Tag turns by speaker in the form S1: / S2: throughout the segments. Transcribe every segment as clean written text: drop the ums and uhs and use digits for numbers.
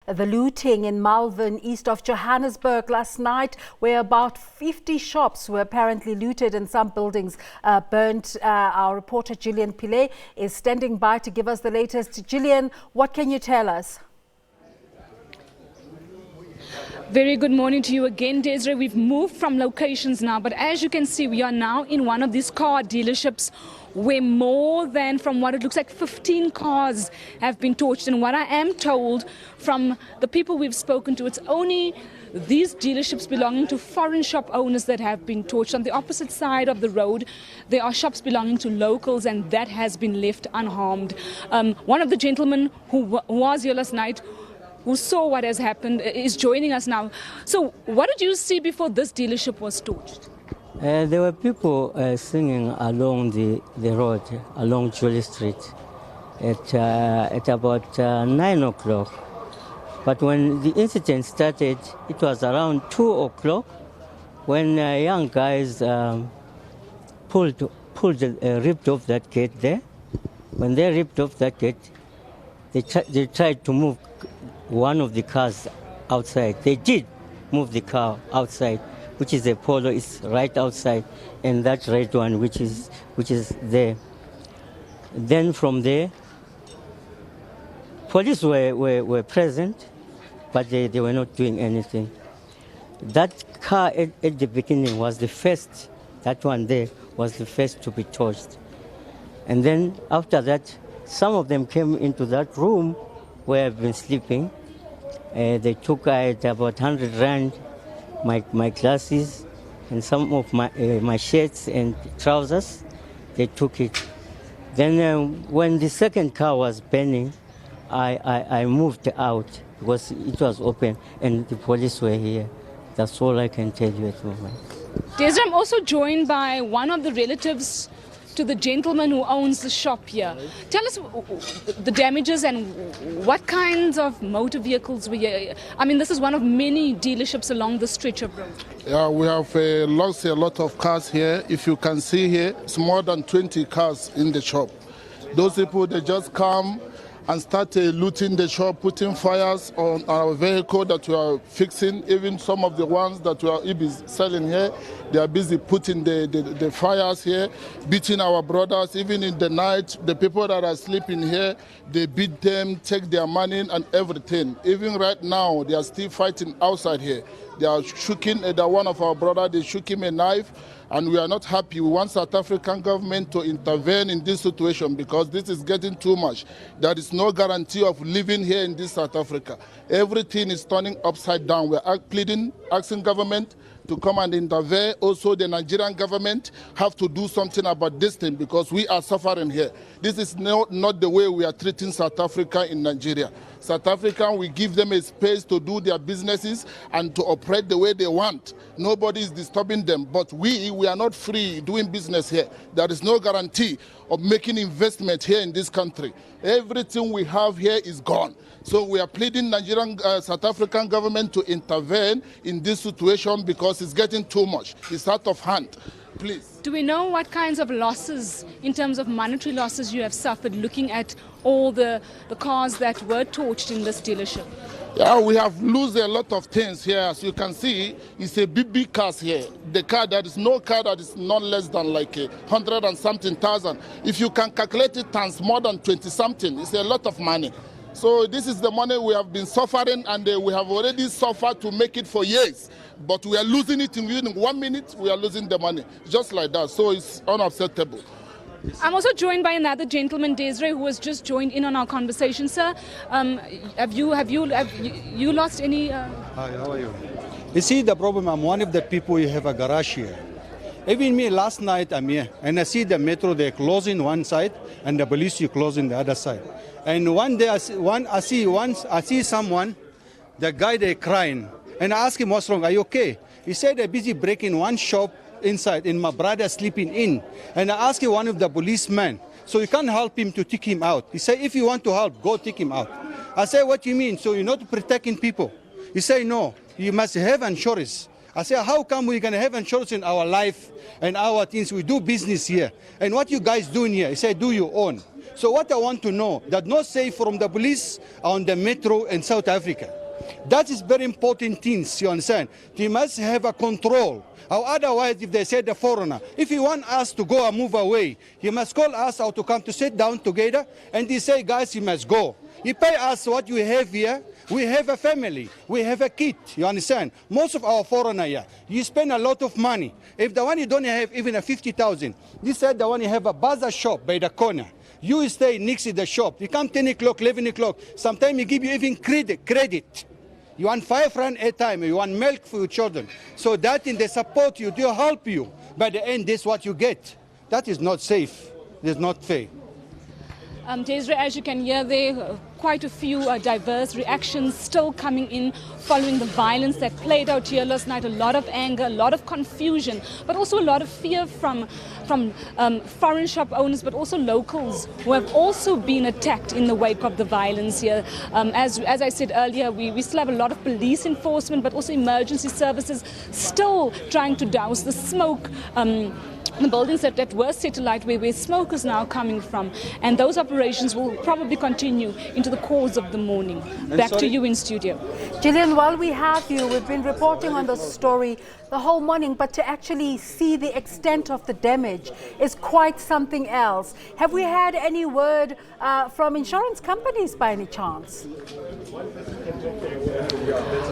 S1: The looting in Malvern, east of Johannesburg last night, where about 50 shops were apparently looted and some buildings burnt. Our reporter Gillian Pillay is standing by to give us the latest. Gillian, what can you tell us?
S2: Very good morning to you again, Desiree. We've moved from locations now, but as you can see, we are now in one of these car dealerships where more than, from what it looks like, 15 cars have been torched. And what I am told from the people we've spoken to, it's only these dealerships belonging to foreign shop owners that have been torched. On the opposite side of the road, there are shops belonging to locals, and that has been left unharmed. One of the gentlemen who was here last night, who saw what has happened, is joining us now. So what did you see before this dealership was torched?
S3: There were people singing along the road, along Julie Street, at about 9 o'clock. But when the incident started, it was around 2 o'clock when young guys ripped off that gate there. When they ripped off that gate, they tried to move one of the cars outside. They did move the car outside, which is a Polo, is right outside, and that red one, which is there. Then from there, police were present, but they were not doing anything. That car at the beginning was the first, that one there was the first to be torched. And then after that, some of them came into that room where I've been sleeping. They took about 100 rand, my glasses, and some of my shirts and trousers. They took it. Then when the second car was burning, I moved out because it was open and the police were here. That's all I can tell you at the moment.
S2: Desiree, I'm also joined by one of the relatives to the gentleman who owns the shop here. Tell us the damages and what kinds of motor vehicles were here. I mean, this is one of many dealerships along the stretch of road.
S4: Yeah, we have lost a lot of cars here. If you can see here, it's more than 20 cars in the shop. Those people, they just come and start looting the shop, putting fires on our vehicle that we are fixing. Even some of the ones that we are selling here, they are busy putting the fires here, beating our brothers. Even in the night, the people that are sleeping here, they beat them, take their money and everything. Even right now, they are still fighting outside here. They are shooting one of our brothers, they shook him a knife, and we are not happy. We want South African government to intervene in this situation because this is getting too much. There is no guarantee of living here in this South Africa. Everything is turning upside down. We are asking government to come and intervene. Also, the Nigerian government have to do something about this thing because we are suffering here. This is not the way we are treating South Africa in Nigeria. South Africa, we give them a space to do their businesses and to operate the way they want. Nobody is disturbing them, but we are not free doing business here. There is no guarantee of making investment here in this country. Everything we have here is gone. So we are pleading Nigerian, South African government to intervene in this situation because it's getting too much. It's out of hand. Please.
S2: Do we know what kinds of losses, in terms of monetary losses, you have suffered looking at all the cars that were torched in this dealership?
S4: Yeah, we have lost a lot of things here. As you can see, it's a big cars here. The car, there is no car that is not less than like 100 and something thousand. If you can calculate it times more than 20 something, it's a lot of money. So this is the money we have been suffering, and we have already suffered to make it for years. But we are losing it in 1 minute, we are losing the money, just like that. So it's unacceptable.
S2: I'm also joined by another gentleman, Desiree, who has just joined in on our conversation. Sir, have you lost any?
S5: Hi, how are you? You see, the problem, I'm one of the people who have a garage here. Even me, last night I'm here, and I see the metro, they're closing one side, and the police are closing the other side. And one day I see someone, the guy, they're crying, and I ask him, what's wrong, are you okay? He said they're busy breaking one shop inside, and my brother sleeping in. And I asked one of the policemen, so you can't help him to take him out. He said, if you want to help, go take him out. I said, what do you mean? So you're not protecting people? He said, no, you must have insurance. I said, how come we're going to have insurance in our life and our things? We do business here. And what you guys doing here? He said, do your own. So what I want to know, that not say from the police on the metro in South Africa. That is very important things, you understand. They must have a control. Or otherwise, if they say the foreigner, if he want us to go and move away, he must call us out to come to sit down together, and they say, guys, you must go. You pay us what you have here. We have a family. We have a kid. You understand? Most of our foreigner here, you spend a lot of money. If the one you don't have even a 50,000, you said the one you have a bazaar shop by the corner. You stay next to the shop. You come 10 o'clock, 11 o'clock. Sometimes you give you even credit. You want 5 rand a time. You want milk for your children. So that in they support you, they help you. By the end, this is what you get. That is not safe. It's not fair.
S2: Desiree, as you can hear there, quite a few diverse reactions still coming in following the violence that played out here last night. A lot of anger, a lot of confusion, but also a lot of fear from foreign shop owners, but also locals who have also been attacked in the wake of the violence here. As I said earlier, we still have a lot of police enforcement, but also emergency services still trying to douse the smoke. The buildings that were satellite where smoke is now coming from, and those operations will probably continue into the course of the morning. Back to you in studio.
S1: Gillian, while we have you, we've been reporting on the story the whole morning, but to actually see the extent of the damage is quite something else. Have we had any word from insurance companies by any chance?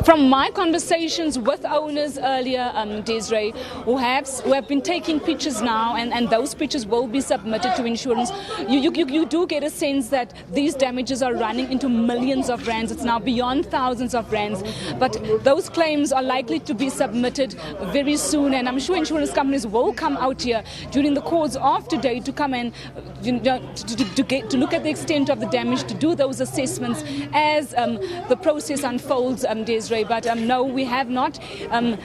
S2: From my conversations with owners earlier, Desiree, who have been taking pictures now, and those pictures will be submitted to insurance, you do get a sense that these damages are running into millions of rands. It's now beyond thousands of rands, but those claims are likely to be submitted very soon, and I'm sure insurance companies will come out here during the course of today to come and to look at the extent of the damage, to do those assessments as the process unfolds, Desiree. But no, we have not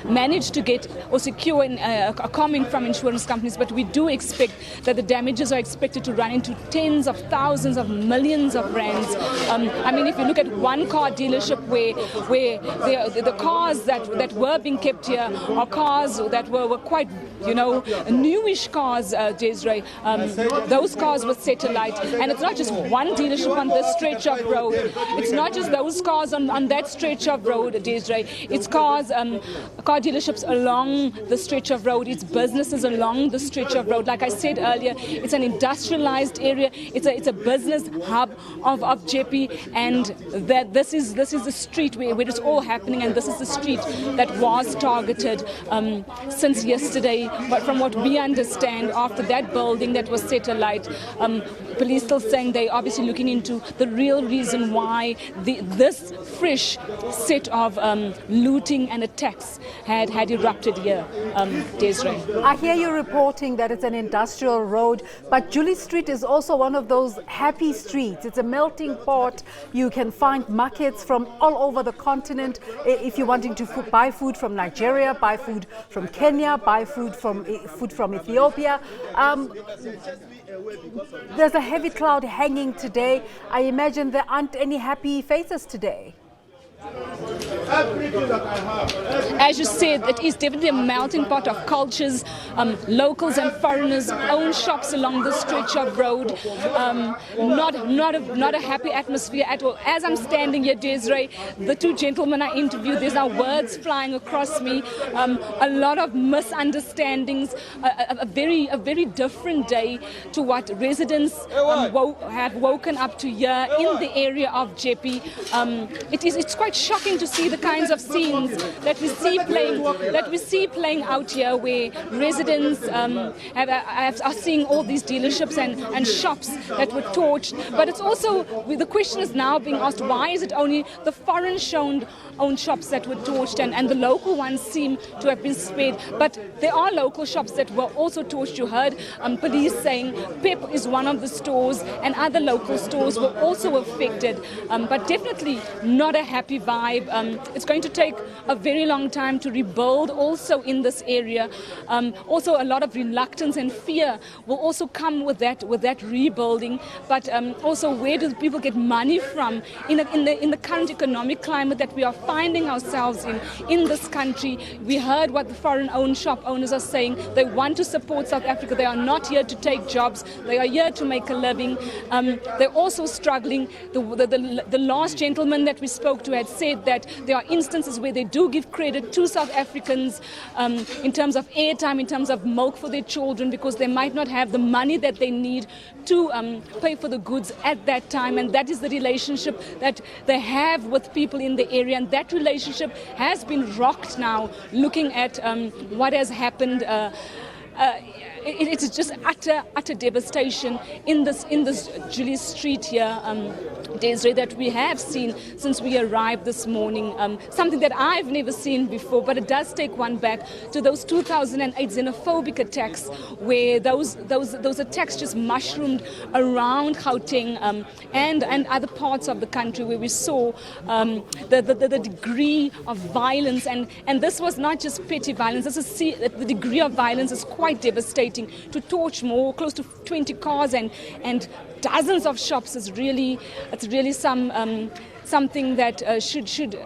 S2: managed to get or secure a comment from insurance companies, but we do expect that the damages are expected to run into tens of thousands of millions of rands. I mean, if you look at one car dealership where the cars that were being kept here are cars that were quite, newish cars, Desiree. Those cars were satellite, and it's not just one dealership on this stretch of road. It's not just those cars on that stretch of road, Desiree. It's cars, car dealerships along the stretch of road. It's businesses along the stretch of road. Like I said earlier, it's an industrialized area. It's a business hub of Jeppe, and that this is the street where it's all happening, and this is the street that was targeted since yesterday. But from what we understand, after that building that was satellite, police still saying they're obviously looking into the real reason why this fresh set of looting and attacks had erupted here, Desiree.
S1: I hear you reporting that it's an industrial road, but Julie Street is also one of those happy streets. It's a melting pot. You can find markets from all over the continent. If you're wanting to buy food from Nigeria, buy food from Kenya, buy food from Ethiopia. There's a heavy cloud hanging today. I imagine there aren't any happy faces today.
S2: As you said, it is definitely a melting pot of cultures. Locals and foreigners own shops along the stretch of road. Not a happy atmosphere at all. As I'm standing here, Desiree, the two gentlemen I interviewed, there's now words flying across me. A lot of misunderstandings. A very different day to what residents have woken up to here in the area of Jeppe. It's quite shocking to see the kinds of scenes that we see playing out here, where residents are seeing all these dealerships and shops that were torched. But it's also, the question is now being asked, why is it only the foreign-owned shops that were torched and the local ones seem to have been spared? But there are local shops that were also torched. You heard police saying Pep is one of the stores, and other local stores were also affected. But definitely not a happy vibe. it's going to take a very long time to rebuild also in this area. Also a lot of reluctance and fear will also come with that rebuilding. But also, where do people get money from in the current economic climate that we are finding ourselves in this country? We heard what the foreign-owned shop owners are saying. They want to support South Africa. They are not here to take jobs. They are here to make a living. They're also struggling. The last gentleman that we spoke to had said that there are instances where they do give credit to South Africans in terms of airtime, in terms of milk for their children, because they might not have the money that they need to pay for the goods at that time. And that is the relationship that they have with people in the area. And that relationship has been rocked now, looking at what has happened. It's just utter devastation in this Julius Street here, Desiree, that we have seen since we arrived this morning. Something that I've never seen before, but it does take one back to those 2008 xenophobic attacks, where those attacks just mushroomed around Gauteng and other parts of the country, where we saw the degree of violence, and this was not just petty violence. The degree of violence is quite devastating. To torch close to 20 cars and dozens of shops is really something that should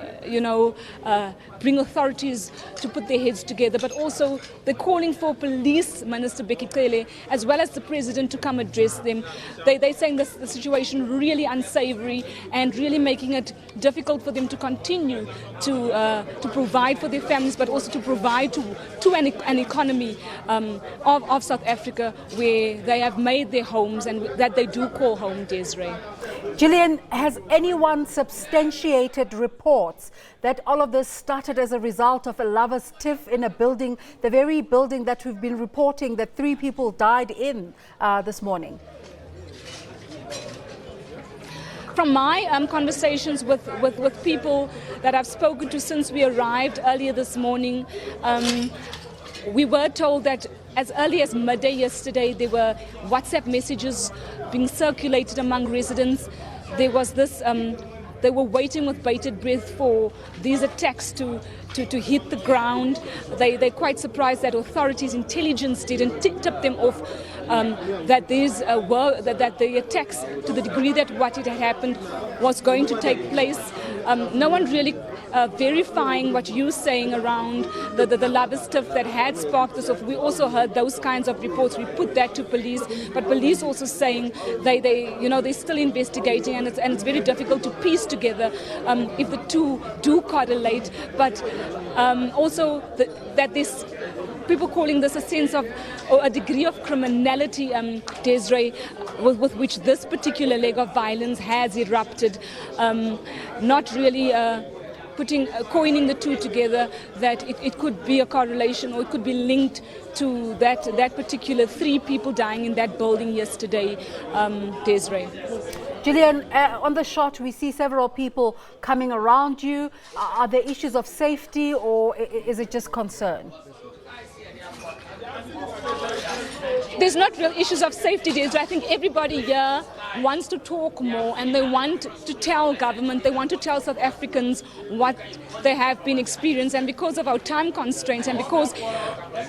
S2: bring authorities to put their heads together. But also they're calling for Police Minister Gillian, as well as the President, to come address them. They're saying the situation really unsavory and really making it difficult for them to continue to provide for their families, but also to provide to an economy of South Africa, where they have made their homes and that they do call home, Desiree.
S1: Gillian, has anyone substantiated reports that all of this started as a result of a lover's tiff in a building, the very building that we've been reporting that 3 people died in this morning?
S2: From my conversations with people that I've spoken to since we arrived earlier this morning, we were told that as early as midday yesterday, there were WhatsApp messages being circulated among residents. There was this, they were waiting with bated breath for these attacks to hit the ground. They're quite surprised that authorities, intelligence didn't tip them off that the attacks, to the degree that what it had happened, was going to take place. No one really verifying what you're saying around the lover's tiff that had sparked this off. We also heard those kinds of reports. We put that to police, but police also saying they're still investigating, and it's very difficult to piece together if the two do correlate. But also that this people calling this a sense of, or a degree of criminality, Desiree, with which this particular leg of violence has erupted, not really coining the two together, that it could be a correlation, or it could be linked to that particular 3 people dying in that building yesterday, Desiree.
S1: Gillian, on the shot we see several people coming around you. Are there issues of safety, or is it just concern?
S2: There's not real issues of safety, Desiree. I think everybody here wants to talk more, and they want to tell government, they want to tell South Africans what they have been experiencing. And because of our time constraints, and because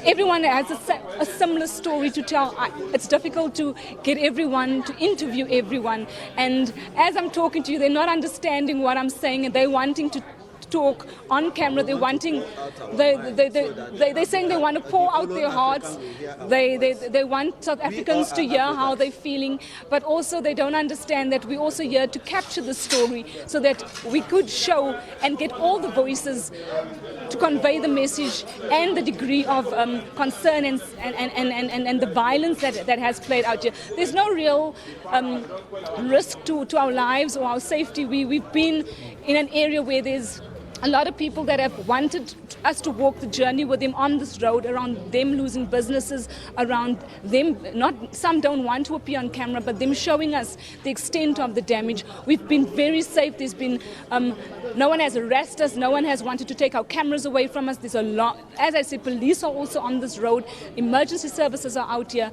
S2: everyone has a similar story to tell, it's difficult to get everyone, to interview everyone. And as I'm talking to you, they're not understanding what I'm saying, and they're wanting to talk on camera. They're wanting, they're saying they want to pour out their hearts. They want South Africans to hear how they're feeling, but also they don't understand that we're also here to capture the story so that we could show and get all the voices to convey the message and the degree of concern and the violence that has played out here. There's no real risk to our lives or our safety. We've been in an area where there's a lot of people that have wanted us to walk the journey with them on this road, around them losing businesses, around them, some don't want to appear on camera, but them showing us the extent of the damage. We've been very safe. There's been, no one has arrested us, no one has wanted to take our cameras away from us. There's a lot, as I said, police are also on this road, emergency services are out here,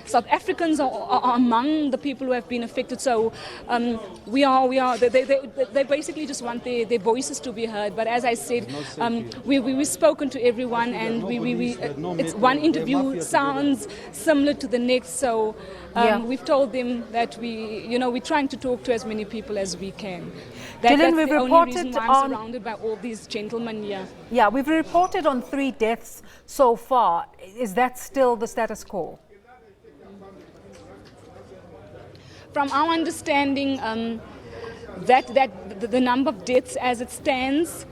S2: South Africans are among the people who have been affected. So they basically just want their voices to be heard. heard. But as I said, we've spoken to everyone, and it's one interview sounds similar to the next. So we've told them that we're trying to talk to as many people as we can.
S1: Gillian,
S2: that's
S1: we've
S2: the only
S1: reported
S2: reason why I'm surrounded by all these gentlemen here.
S1: Yeah, we've reported on 3 deaths so far. Is that still the status quo?
S2: From our understanding, that the number of deaths as it stands,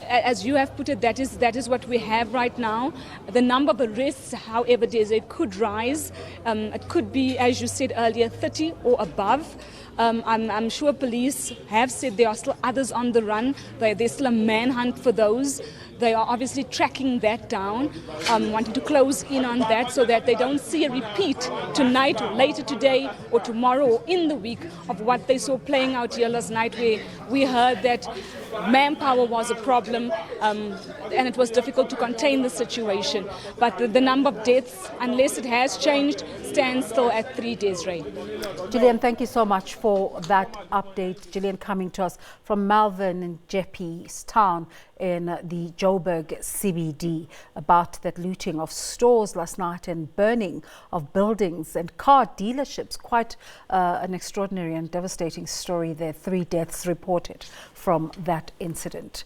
S2: as you have put it, that is what we have right now. The number of arrests, however, it could rise. It could be, as you said earlier, 30 or above. I'm sure police have said there are still others on the run. There's still a manhunt for those. They are obviously tracking that down, wanting to close in on that so that they don't see a repeat tonight or later today or tomorrow or in the week of what they saw playing out here last night, where we heard that manpower was a problem and it was difficult to contain the situation. But the number of deaths, unless it has changed, stands still at 3, Desiree.
S1: Gillian, thank you so much for that update. Gillian coming to us from Malvern in Jeppes town in the Joburg CBD about that looting of stores last night and burning of buildings and car dealerships. Quite an extraordinary and devastating story there. 3 deaths reported from that incident.